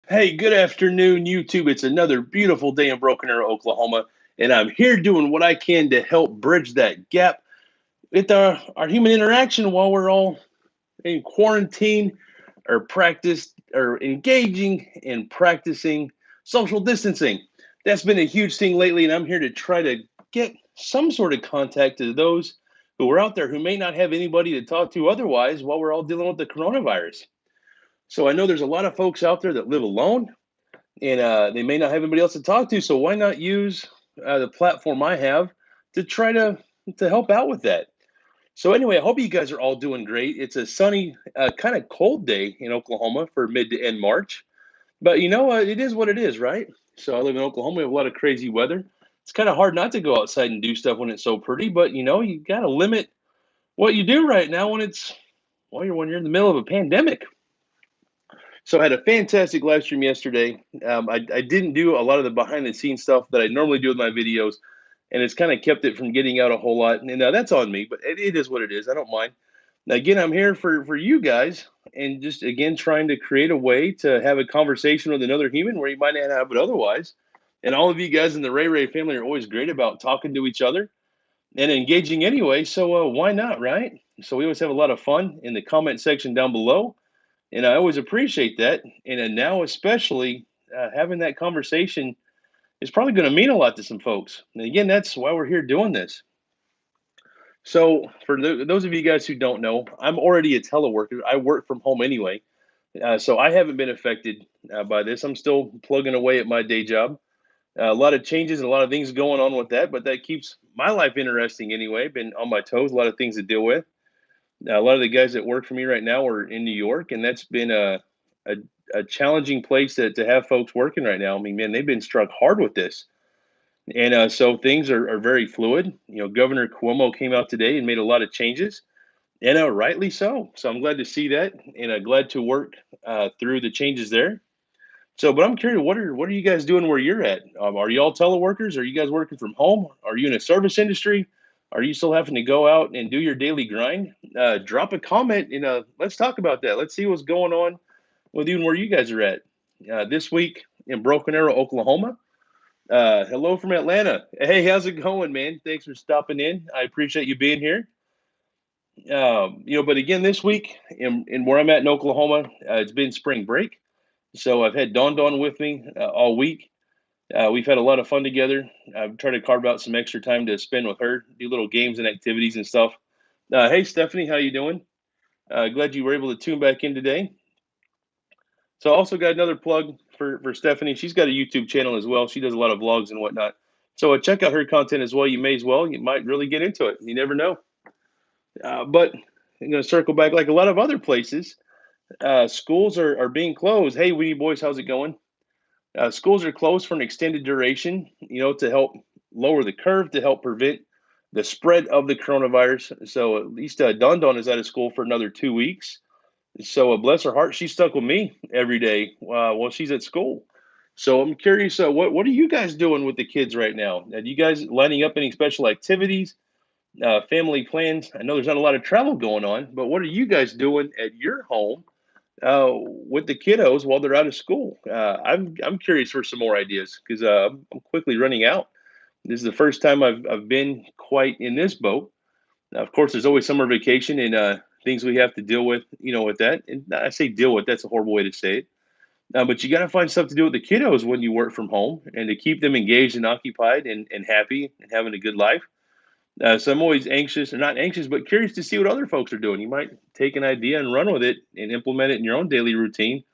Hey, good afternoon, YouTube. It's another beautiful day in Broken Arrow, Oklahoma, and I'm here doing what I can to help bridge that gap with our human interaction while we're all in quarantine or engaging and practicing social distancing. That's been a huge thing lately, and I'm here to try to get some sort of contact to those who are out there who may not have anybody to talk to otherwise while we're all dealing with the coronavirus. So I know there's a lot of folks out there that live alone and they may not have anybody else to talk to. So why not use the platform I have to try to help out with that? So anyway, I hope you guys are all doing great. It's a sunny, kind of cold day in Oklahoma for mid to end March, but it is what it is, right? So I live in Oklahoma. We have a lot of crazy weather. It's kind of hard not to go outside and do stuff when it's so pretty, but you got to limit what you do right now when you're in the middle of a pandemic. So I had a fantastic live stream yesterday. I didn't do a lot of the behind the scenes stuff that I normally do with my videos, and it's kind of kept it from getting out a whole lot. And that's on me, but it is what it is. I don't mind. Now, again, I'm here for you guys, and just again trying to create a way to have a conversation with another human where you might not have it otherwise. And all of you guys in the Ray Ray family are always great about talking to each other and engaging anyway. So why not, right? So we always have a lot of fun in the comment section down below, and I always appreciate that. And now, especially having that conversation is probably going to mean a lot to some folks. And again, that's why we're here doing this. So, for those of you guys who don't know, I'm already a teleworker. I work from home anyway. So, I haven't been affected by this. I'm still plugging away at my day job. A lot of changes and a lot of things going on with that, but that keeps my life interesting anyway. Been on my toes, a lot of things to deal with. A lot of the guys that work for me right now are in New York, and that's been a, a challenging place to have folks working right now. I mean, man, they've been struck hard with this. And so things are very fluid. Governor Cuomo came out today and made a lot of changes, and rightly so. So I'm glad to see that, and glad to work through the changes there. So, but I'm curious, what are you guys doing where you're at? Are you all teleworkers? Are you guys working from home? Are you in a service industry? Are you still having to go out and do your daily grind? Drop a comment and let's talk about that. Let's see what's going on with you and where you guys are at. This week in Broken Arrow, Oklahoma. Hello from Atlanta. Hey, how's it going, man? Thanks for stopping in. I appreciate you being here. But again, this week in where I'm at in Oklahoma, it's been spring break. So I've had Dawn Dawn with me all week. We've had a lot of fun together. I've tried to carve out some extra time to spend with her, do little games and activities and stuff. Hey, Stephanie, how you doing? Glad you were able to tune back in today. So I also got another plug for Stephanie. She's got a YouTube channel as well. She does a lot of vlogs and whatnot. So check out her content as well. You may as well. You might really get into it. You never know. But I'm going to circle back like a lot of other places. Schools are being closed. Hey, Weenie Boys, how's it going? Schools are closed for an extended duration, to help lower the curve, to help prevent the spread of the coronavirus. So at least Don Don is out of school for another 2 weeks. So bless her heart, she's stuck with me every day while she's at school. So I'm curious, what are you guys doing with the kids right now? Are you guys lining up any special activities, family plans? I know there's not a lot of travel going on, but what are you guys doing at your home with the kiddos while they're out of school? I'm curious for some more ideas because I'm quickly running out. This is the first time I've been quite in this boat. Now, of course, there's always summer vacation and things we have to deal with, with that. And I say deal with, that's a horrible way to say it. But you got to find stuff to do with the kiddos when you work from home and to keep them engaged and occupied and happy and having a good life. So I'm always anxious, or not anxious, but curious to see what other folks are doing. You might take an idea and run with it and implement it in your own daily routine.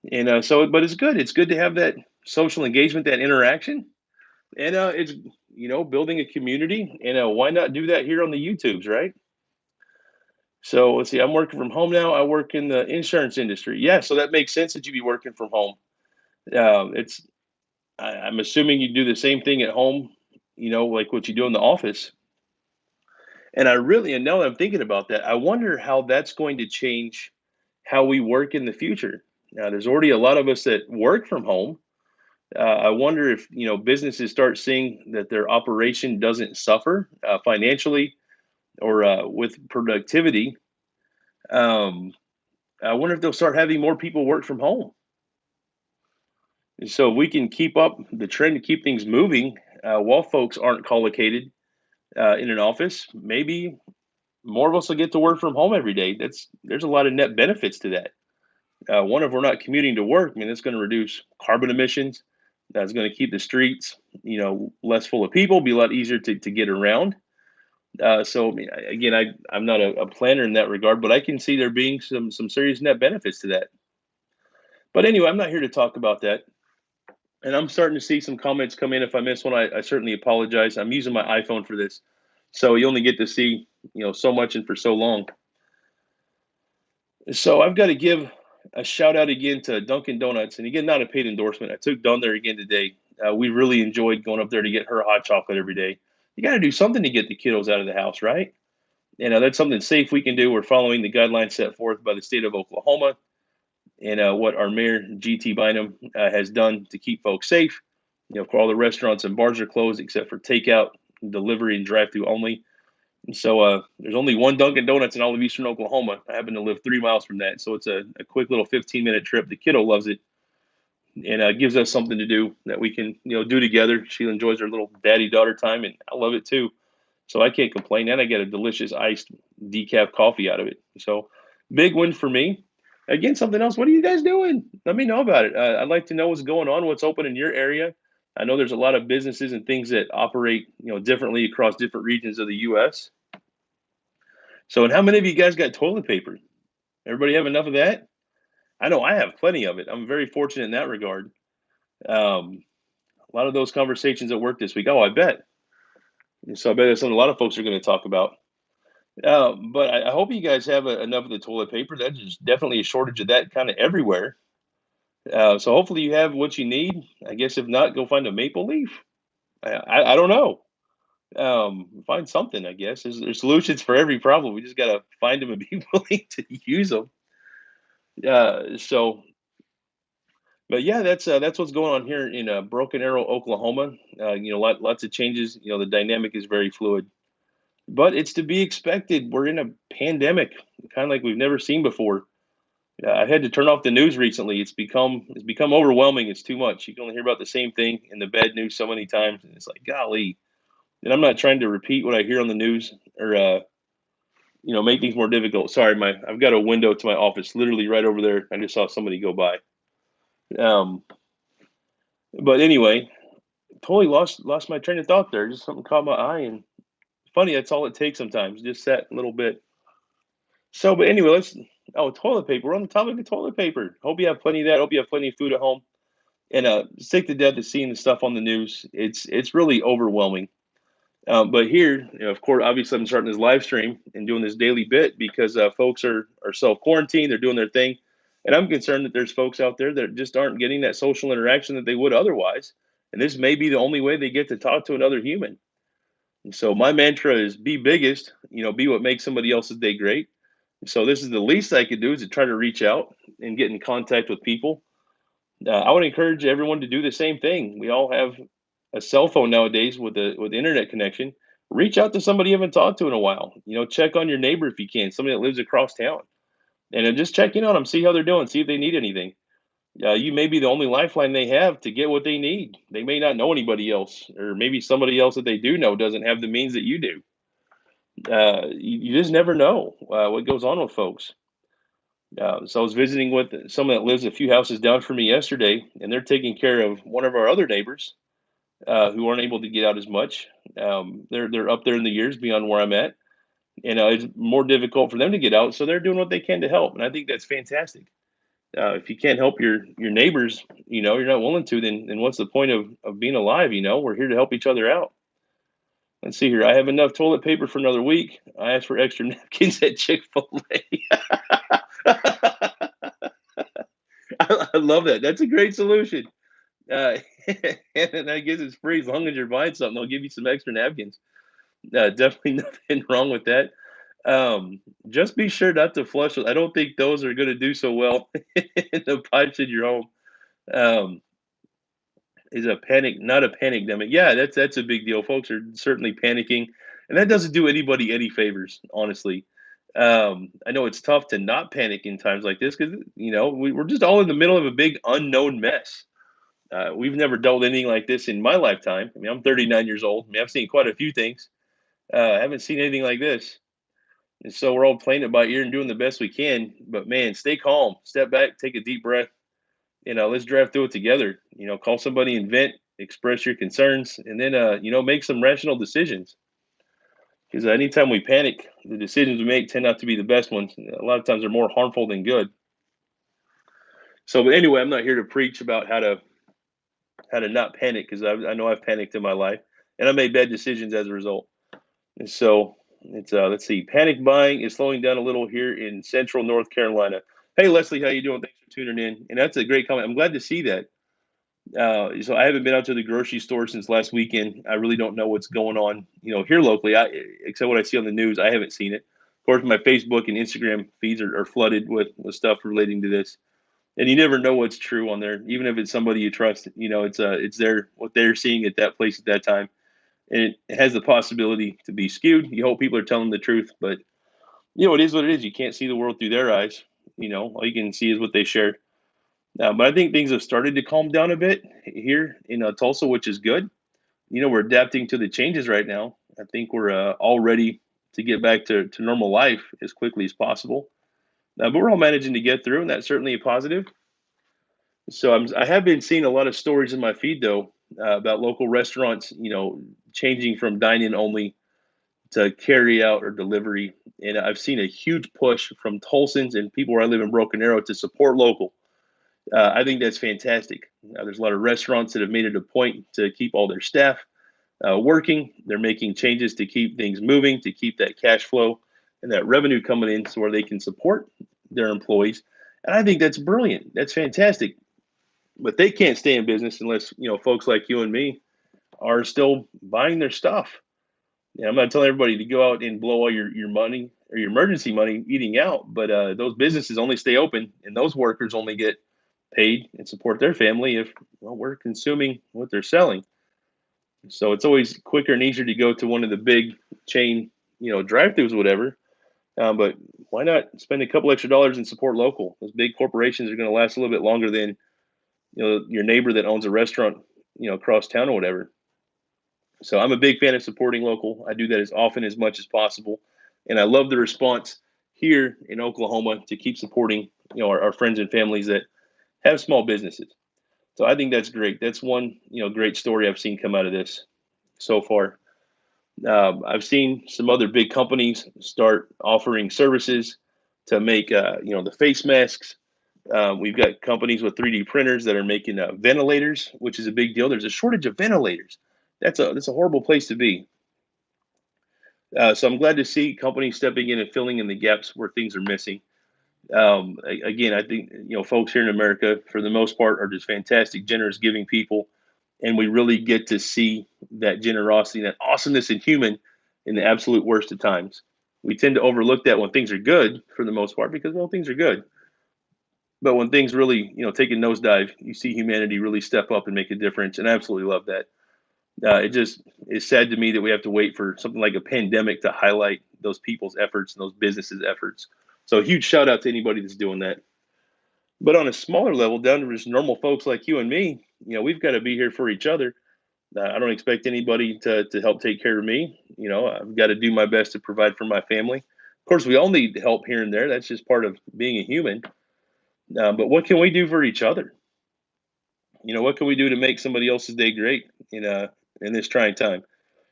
And but it's good. It's good to have that social engagement, that interaction, and it's building a community. And why not do that here on the YouTubes, right? So let's see. I'm working from home now. I work in the insurance industry. Yeah, so that makes sense that you'd be working from home. It's I'm assuming you do the same thing at home, like what you do in the office. And now that I'm thinking about that, I wonder how that's going to change how we work in the future. Now, there's already a lot of us that work from home. I wonder if businesses start seeing that their operation doesn't suffer financially or with productivity. Um, I wonder if they'll start having more people work from home. So if we can keep up the trend to keep things moving while folks aren't collocated in an office, maybe more of us will get to work from home every day. There's a lot of net benefits to that. One, if we're not commuting to work, I mean, it's going to reduce carbon emissions. That's going to keep the streets, less full of people, be a lot easier to get around. So I mean, again, I'm not a planner in that regard, but I can see there being some serious net benefits to that. But anyway, I'm not here to talk about that. And I'm starting to see some comments come in. If I miss one, I certainly apologize. I'm using my iPhone for this, so you only get to see so much and for so long. So I've got to give a shout out again to Dunkin' Donuts, and again, not a paid endorsement. I took Dawn there again today. We really enjoyed going up there to get her hot chocolate every day. You got to do something to get the kiddos out of the house, right? That's something safe we can do. We're following the guidelines set forth by the state of Oklahoma and what our mayor, GT Bynum, has done to keep folks safe. For all the restaurants and bars are closed except for takeout, delivery, and drive through only. And so there's only one Dunkin' Donuts in all of eastern Oklahoma. I happen to live 3 miles from that. So it's a quick little 15-minute trip. The kiddo loves it and gives us something to do that we can do together. She enjoys her little daddy-daughter time, and I love it too. So I can't complain. And I get a delicious iced decaf coffee out of it. So big win for me. Again, something else. What are you guys doing? Let me know about it. I'd like to know what's going on, what's open in your area. I know there's a lot of businesses and things that operate, differently across different regions of the U.S. So, and how many of you guys got toilet paper? Everybody have enough of that? I know I have plenty of it. I'm very fortunate in that regard. Um, a lot of those conversations at work this week. Oh, I bet. So I bet that's something a lot of folks are going to talk about. But I hope you guys have enough of the toilet paper. There's definitely a shortage of that kind of everywhere. So hopefully you have what you need. I guess if not, go find a maple leaf. I don't know. Find something. I guess there's solutions for every problem. We just gotta find them and be willing to use them. So, but yeah, that's what's going on here in Broken Arrow, Oklahoma. Lots of changes. The dynamic is very fluid, but it's to be expected. We're in a pandemic, kind of like we've never seen before. I had to turn off the news recently. It's become overwhelming. It's too much. You can only hear about the same thing in the bad news so many times, and it's like, golly. And I'm not trying to repeat what I hear on the news or make things more difficult. Sorry, I've got a window to my office literally right over there. I just saw somebody go by. Um, but anyway, totally lost my train of thought there. Just something caught my eye, and funny, that's all it takes sometimes. Just that little bit. So, but anyway, toilet paper. We're on the topic of toilet paper. Hope you have plenty of that. Hope you have plenty of food at home. And sick to death of seeing the stuff on the news. It's really overwhelming. But here, of course, obviously, I'm starting this live stream and doing this daily bit because folks are self quarantined. They're doing their thing, and I'm concerned that there's folks out there that just aren't getting that social interaction that they would otherwise. And this may be the only way they get to talk to another human. And so my mantra is be biggest. Be what makes somebody else's day great. So this is the least I could do is to try to reach out and get in contact with people. I would encourage everyone to do the same thing. We all have a cell phone nowadays with internet connection. Reach out to somebody you haven't talked to in a while. Check on your neighbor if you can, somebody that lives across town, and then just check in on them, see how they're doing, see if they need anything. You may be the only lifeline they have to get what they need. They may not know anybody else, or maybe somebody else that they do know doesn't have the means that you do. You just never know what goes on with folks. So I was visiting with someone that lives a few houses down from me yesterday, and they're taking care of one of our other neighbors who aren't able to get out as much. They're up there in the years beyond where I'm at, and it's more difficult for them to get out. So they're doing what they can to help, and I think that's fantastic. If you can't help your neighbors, you're not willing to, then what's the point of being alive? We're here to help each other out. Let's see here. I have enough toilet paper for another week. I asked for extra napkins at Chick-fil-A. I love that. That's a great solution. Uh, and I guess it's free as long as you're buying something. They'll give you some extra napkins. Definitely nothing wrong with that. Just be sure not to flush. I don't think those are going to do so well in the pipes in your home. Um, is a panic, not a pandemic. Yeah, that's a big deal. Folks are certainly panicking, and that doesn't do anybody any favors, honestly. I know it's tough to not panic in times like this because we're just all in the middle of a big unknown mess. We've never dealt with anything like this in my lifetime. I mean, I'm 39 years old. I mean, I've seen quite a few things. I haven't seen anything like this. And so we're all playing it by ear and doing the best we can. But man, stay calm, step back, take a deep breath. Let's drive through it together. Call somebody and vent, express your concerns, and then make some rational decisions. Because anytime we panic, the decisions we make tend not to be the best ones. A lot of times they're more harmful than good. So, but anyway, I'm not here to preach about how to not panic because I know I've panicked in my life and I made bad decisions as a result. And so it's let's see, panic buying is slowing down a little here in Central North Carolina. Hey Leslie, how you doing? Thanks for tuning in. And that's a great comment. I'm glad to see that. So I haven't been out to the grocery store since last weekend. I really don't know what's going on, here locally. Except what I see on the news, I haven't seen it. Of course, my Facebook and Instagram feeds are flooded with stuff relating to this, and you never know what's true on there, even if it's somebody you trust. It's their what they're seeing at that place at that time, and it has the possibility to be skewed. You hope people are telling the truth, but it is what it is. You can't see the world through their eyes. All you can see is what they share. But I think things have started to calm down a bit here in Tulsa, which is good. We're adapting to the changes right now. I think we're all ready to get back to normal life as quickly as possible. But we're all managing to get through, and that's certainly a positive. So I have been seeing a lot of stories in my feed, though, about local restaurants, changing from dine-in only to carry out or delivery. And I've seen a huge push from Tulsans and people where I live in Broken Arrow to support local. I think that's fantastic. There's a lot of restaurants that have made it a point to keep all their staff working. They're making changes to keep things moving, to keep that cash flow and that revenue coming in so where they can support their employees. And I think that's brilliant. That's fantastic. But they can't stay in business unless, folks like you and me are still buying their stuff. I'm not telling everybody to go out and blow all your money or your emergency money eating out, but those businesses only stay open and those workers only get paid and support their family if we're consuming what they're selling. So it's always quicker and easier to go to one of the big chain, drive-throughs, or whatever. But why not spend a couple extra dollars and support local? Those big corporations are going to last a little bit longer than your neighbor that owns a restaurant, across town or whatever. So I'm a big fan of supporting local. I do that as often as much as possible, and I love the response here in Oklahoma to keep supporting our friends and families that have small businesses. So I think that's great. That's one great story I've seen come out of this so far. I've seen some other big companies start offering services to make the face masks. We've got companies with 3D printers that are making ventilators, which is a big deal. There's a shortage of ventilators. That's a horrible place to be. So I'm glad to see companies stepping in and filling in the gaps where things are missing. Again, I think folks here in America, for the most part, are just fantastic, generous, giving people, and we really get to see that generosity, that awesomeness in human, in the absolute worst of times. We tend to overlook that when things are good, for the most part, because things are good. But when things really, take a nosedive, you see humanity really step up and make a difference, and I absolutely love that. It just is sad to me that we have to wait for something like a pandemic to highlight those people's efforts and those businesses' efforts. So a huge shout out to anybody that's doing that. But on a smaller level, down to just normal folks like you and me, we've got to be here for each other. I don't expect anybody to help take care of me. I've got to do my best to provide for my family. Of course, we all need help here and there. That's just part of being a human. But what can we do for each other? What can we do to make somebody else's day great in this trying time?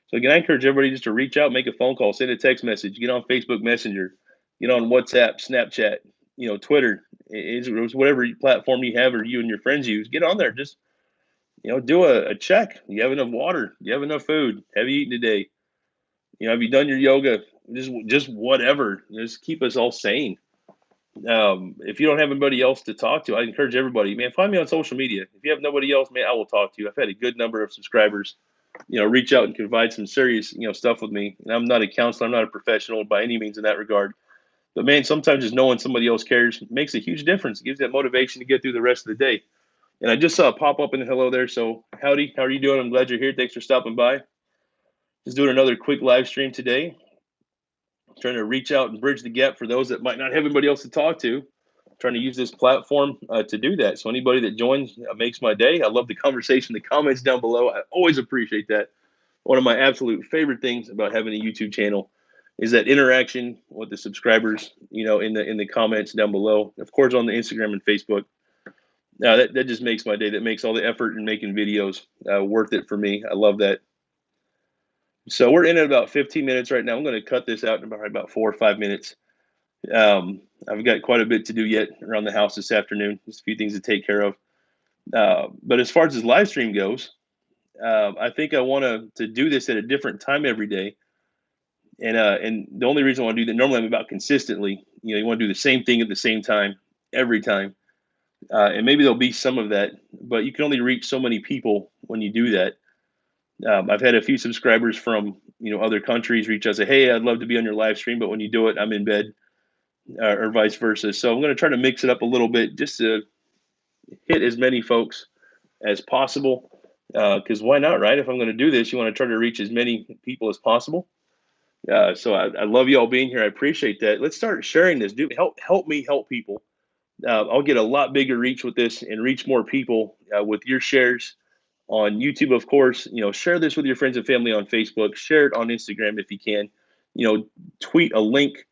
So again, I encourage everybody just to reach out, make a phone call, send a text message, get on Facebook Messenger, get on WhatsApp, Snapchat, Twitter, it's whatever platform you have or you and your friends use. Get on there, just do a check. You have enough water? You have enough food? Have you eaten today? Have you done your yoga? Just whatever. Just keep us all sane. If you don't have anybody else to talk to, I encourage everybody, man, find me on social media. If you have nobody else, man, I will talk to you. I've had a good number of subscribers reach out and confide some serious, stuff with me. And I'm not a counselor, I'm not a professional by any means in that regard. But man, sometimes just knowing somebody else cares makes a huge difference. It gives that motivation to get through the rest of the day. And I just saw a pop up in the hello there. So howdy, how are you doing? I'm glad you're here. Thanks for stopping by. Just doing another quick live stream today. Trying to reach out and bridge the gap for those that might not have anybody else to talk to. trying to use this platform to do that. So anybody that joins makes my day. I love the conversation, the comments down below. I always appreciate that. One of my absolute favorite things about having a YouTube channel is that interaction with the subscribers, in the comments down below. Of course, on the Instagram and Facebook. That just makes my day. That makes all the effort in making videos worth it for me. I love that. So we're in at about 15 minutes right now. I'm going to cut this out in about 4 or 5 minutes. I've got quite a bit to do yet around the house this afternoon. Just a few things to take care of. But as far as this live stream goes, I think I want to do this at a different time every day. And the only reason I want to do that, normally I'm about consistently. You want to do the same thing at the same time every time. And maybe there'll be some of that, but you can only reach so many people when you do that. I've had a few subscribers from other countries reach out and say, "Hey, I'd love to be on your live stream, but when you do it, I'm in bed," or vice versa. So I'm going to try to mix it up a little bit just to hit as many folks as possible. Because why not, right? If I'm going to do this, you want to try to reach as many people as possible. So I love you all being here. I appreciate that. Let's start sharing this. Help me help people. I'll get a lot bigger reach with this and reach more people with your shares on YouTube, of course. Share this with your friends and family on Facebook. Share it on Instagram if you can. Tweet a link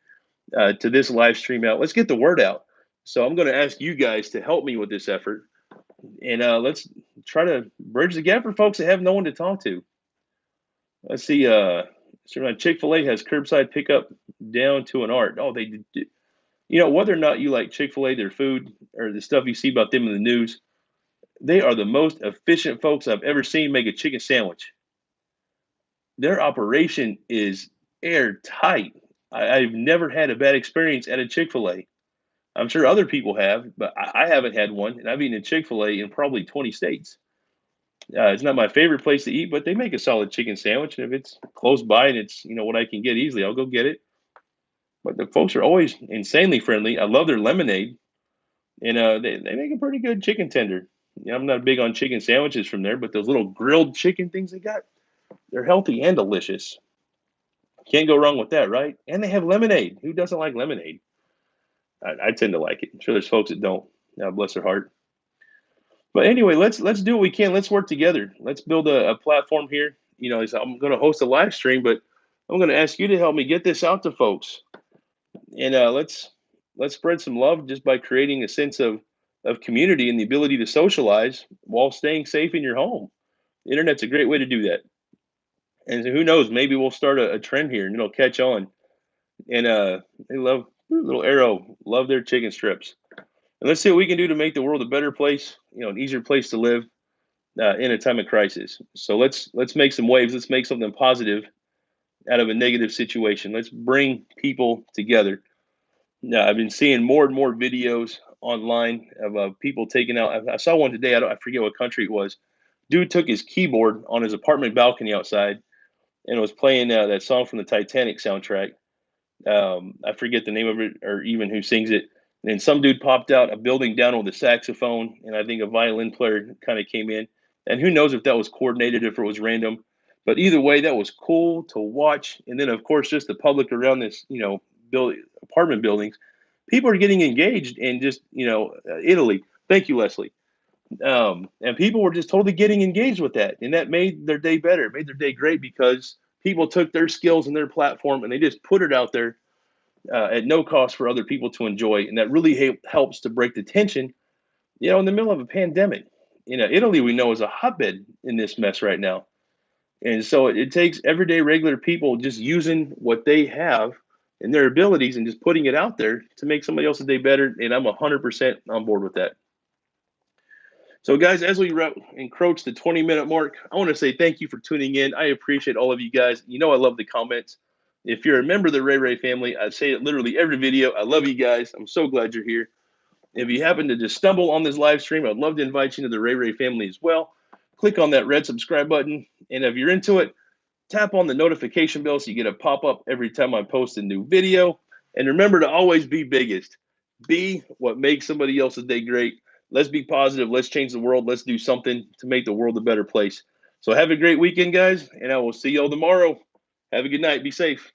to this live stream out. Let's get the word out. So I'm going to ask you guys to help me with this effort, and let's try to bridge the gap for folks that have no one to talk to. Let's see. So Chick-fil-A has curbside pickup down to an art. Oh, they did. Whether or not you like Chick-fil-A, their food, or the stuff you see about them in the news, they are the most efficient folks I've ever seen make a chicken sandwich. Their operation is airtight. I've never had a bad experience at a Chick-fil-A. I'm sure other people have, but I haven't had one, and I've eaten a Chick-fil-A in probably 20 states. It's not my favorite place to eat, but they make a solid chicken sandwich, and if it's close by and it's what I can get easily, I'll go get it. But the folks are always insanely friendly. I love their lemonade. And they make a pretty good chicken tender. I'm not big on chicken sandwiches from there, but those little grilled chicken things they got, they're healthy and delicious. Can't go wrong with that, right? And they have lemonade. Who doesn't like lemonade? I tend to like it. I'm sure there's folks that don't. Bless their heart. But anyway, let's do what we can. Let's work together. Let's build a platform here. So I'm going to host a live stream, but I'm going to ask you to help me get this out to folks. And let's spread some love just by creating a sense of community and the ability to socialize while staying safe in your home. The internet's a great way to do that. And who knows, maybe we'll start a trend here and it'll catch on. And they love little arrow, love their chicken strips. And let's see what we can do to make the world a better place, an easier place to live in a time of crisis. So let's make some waves. Let's make something positive out of a negative situation. Let's bring people together. Now, I've been seeing more and more videos online of people taking out. I saw one today. I forget what country it was. Dude took his keyboard on his apartment balcony outside and was playing that song from the Titanic soundtrack. I forget the name of it or even who sings it. And then some dude popped out a building down with a saxophone, and I think a violin player kind of came in. And who knows if that was coordinated, if it was random. But either way, that was cool to watch. And then, of course, just the public around this, apartment buildings, people are getting engaged in just, Italy. Thank you, Leslie. And people were just totally getting engaged with that. And that made their day better. It made their day great because people took their skills and their platform and they just put it out there at no cost for other people to enjoy. And that really helps to break the tension, in the middle of a pandemic. Italy, we know, is a hotbed in this mess right now. And so it takes everyday regular people just using what they have and their abilities and just putting it out there to make somebody else's day better. And I'm 100% on board with that. So guys, as we encroach the 20-minute mark, I want to say thank you for tuning in. I appreciate all of you guys. I love the comments. If you're a member of the Ray family, I say it literally every video. I love you guys. I'm so glad you're here. If you happen to just stumble on this live stream, I'd love to invite you to the Ray family as well. Click on that red subscribe button. And if you're into it, tap on the notification bell so you get a pop-up every time I post a new video. And remember to always be biggest. Be what makes somebody else's day great. Let's be positive. Let's change the world. Let's do something to make the world a better place. So have a great weekend, guys, and I will see y'all tomorrow. Have a good night. Be safe.